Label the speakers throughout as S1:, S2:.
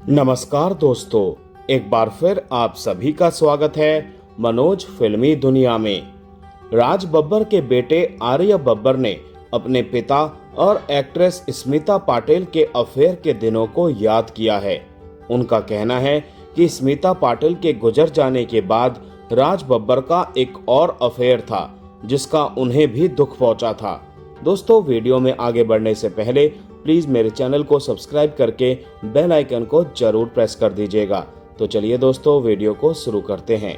S1: नमस्कार दोस्तों, एक बार फिर आप सभी का स्वागत है मनोज फिल्मी दुनिया में। राज बब्बर के बेटे आर्य बब्बर ने अपने पिता और एक्ट्रेस स्मिता पाटिल के अफेयर के दिनों को याद किया है। उनका कहना है कि स्मिता पाटिल के गुजर जाने के बाद राज बब्बर का एक और अफेयर था जिसका उन्हें भी दुख पहुंचा था। दोस्तों, वीडियो में आगे बढ़ने से पहले प्लीज मेरे चैनल को सब्सक्राइब करके बेल आइकन को जरूर प्रेस कर दीजिएगा। तो चलिए दोस्तों, वीडियो को शुरू करते हैं।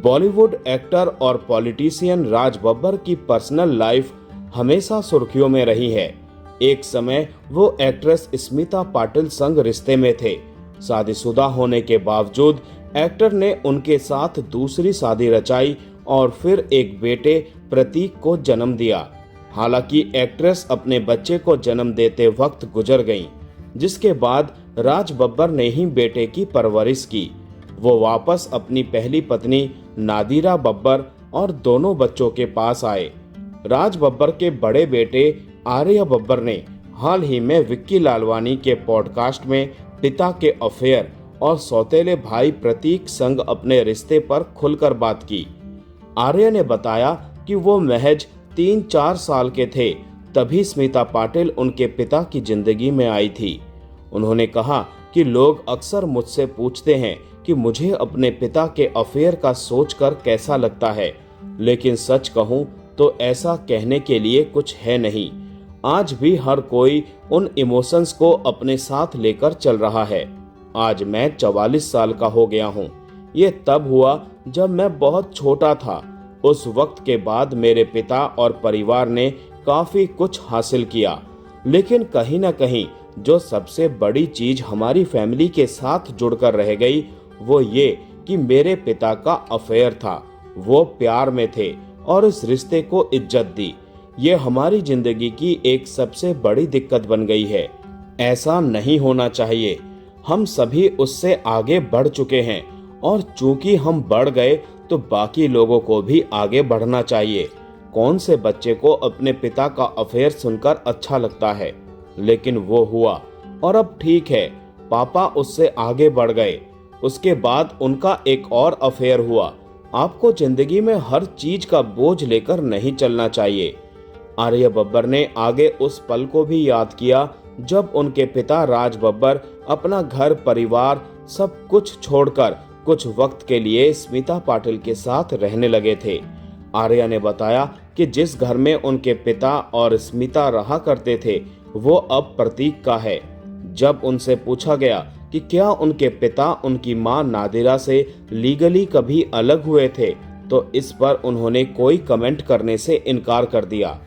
S1: बॉलीवुड एक्टर और पॉलिटिशियन राज बब्बर की पर्सनल लाइफ हमेशा सुर्खियों में रही है। एक समय वो एक्ट्रेस स्मिता पाटिल संग रिश्ते में थे। शादीशुदा होने के बावजूद एक्टर ने उनके साथ दूसरी शादी रचाई और फिर एक बेटे प्रतीक को जन्म दिया। हालांकि एक्ट्रेस अपने बच्चे को जन्म देते वक्त गुजर गईं, जिसके बाद राज बब्बर ने ही बेटे की परवरिश की। वो वापस अपनी पहली पत्नी नादिरा बब्बर और दोनों बच्चों के पास आए। राज बब्बर के बड़े बेटे आर्य बब्बर ने हाल ही में विक्की लालवानी के पॉडकास्ट में पिता के अफेयर और सौतेले भाई प्रतीक संग अपने रिश्ते पर खुलकर बात की। आर्य ने बताया कि वो महज 3-4 साल के थे तभी स्मिता पाटिल उनके पिता की जिंदगी में आई थी। उन्होंने कहा कि लोग अक्सर मुझसे पूछते हैं कि मुझे अपने पिता के अफेयर का सोचकर कैसा लगता है, लेकिन सच कहूं तो ऐसा कहने के लिए कुछ है नहीं। आज भी हर कोई उन इमोशंस को अपने साथ लेकर चल रहा है। आज मैं 44 साल का हो गया हूं। ये तब हुआ जब मैं बहुत छोटा था। उस वक्त के बाद मेरे पिता और परिवार ने काफी कुछ हासिल किया, लेकिन कहीं ना कहीं जो सबसे बड़ी चीज हमारी फैमिली के साथ जुड़कर रह गई वो ये कि मेरे पिता का अफेयर था। वो प्यार में थे और इस रिश्ते को इज्जत दी। ये हमारी जिंदगी की एक सबसे बड़ी दिक्कत बन गई है। ऐसा नहीं होना चाहिए। हम सभी उससे आगे बढ़ चुके हैं और चूंकि हम बढ़ गए तो बाकी लोगों को भी आगे बढ़ना चाहिए। कौन से बच्चे को अपने पिता का अफेयर सुनकर अच्छा लगता है, लेकिन वो हुआ और अब ठीक है, पापा उससे आगे बढ़ गए। उसके बाद उनका एक और अफेयर हुआ। आपको जिंदगी में हर चीज का बोझ लेकर नहीं चलना चाहिए। आर्य बब्बर ने आगे उस पल को भी याद किया जब उनके पिता राज बब्बर अपना घर परिवार सब कुछ छोड़कर कुछ वक्त के लिए स्मिता पाटिल के साथ रहने लगे थे। आर्या ने बताया कि जिस घर में उनके पिता और स्मिता रहा करते थे वो अब प्रतीक का है। जब उनसे पूछा गया कि क्या उनके पिता उनकी मां नादिरा से लीगली कभी अलग हुए थे, तो इस पर उन्होंने कोई कमेंट करने से इनकार कर दिया।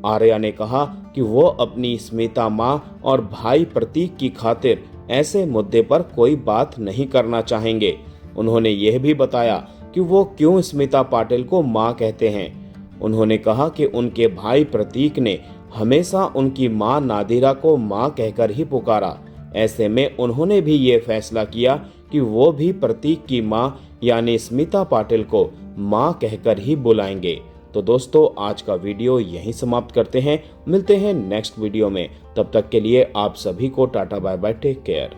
S1: आर्या ने कहा कि वो अपनी स्मिता मां और भाई प्रतीक की खातिर ऐसे मुद्दे पर कोई बात नहीं करना चाहेंगे। उन्होंने यह भी बताया कि वो क्यों स्मिता पाटिल को मां कहते हैं। उन्होंने कहा कि उनके भाई प्रतीक ने हमेशा उनकी मां नादिरा को मां कहकर ही पुकारा। ऐसे में उन्होंने भी ये फैसला किया कि वो भी प्रतीक की मां यानी स्मिता पाटिल को मां कहकर ही बुलाएंगे। तो दोस्तों, आज का वीडियो यहीं समाप्त करते हैं। मिलते हैं नेक्स्ट वीडियो में। तब तक के लिए आप सभी को tata bye bye, take care.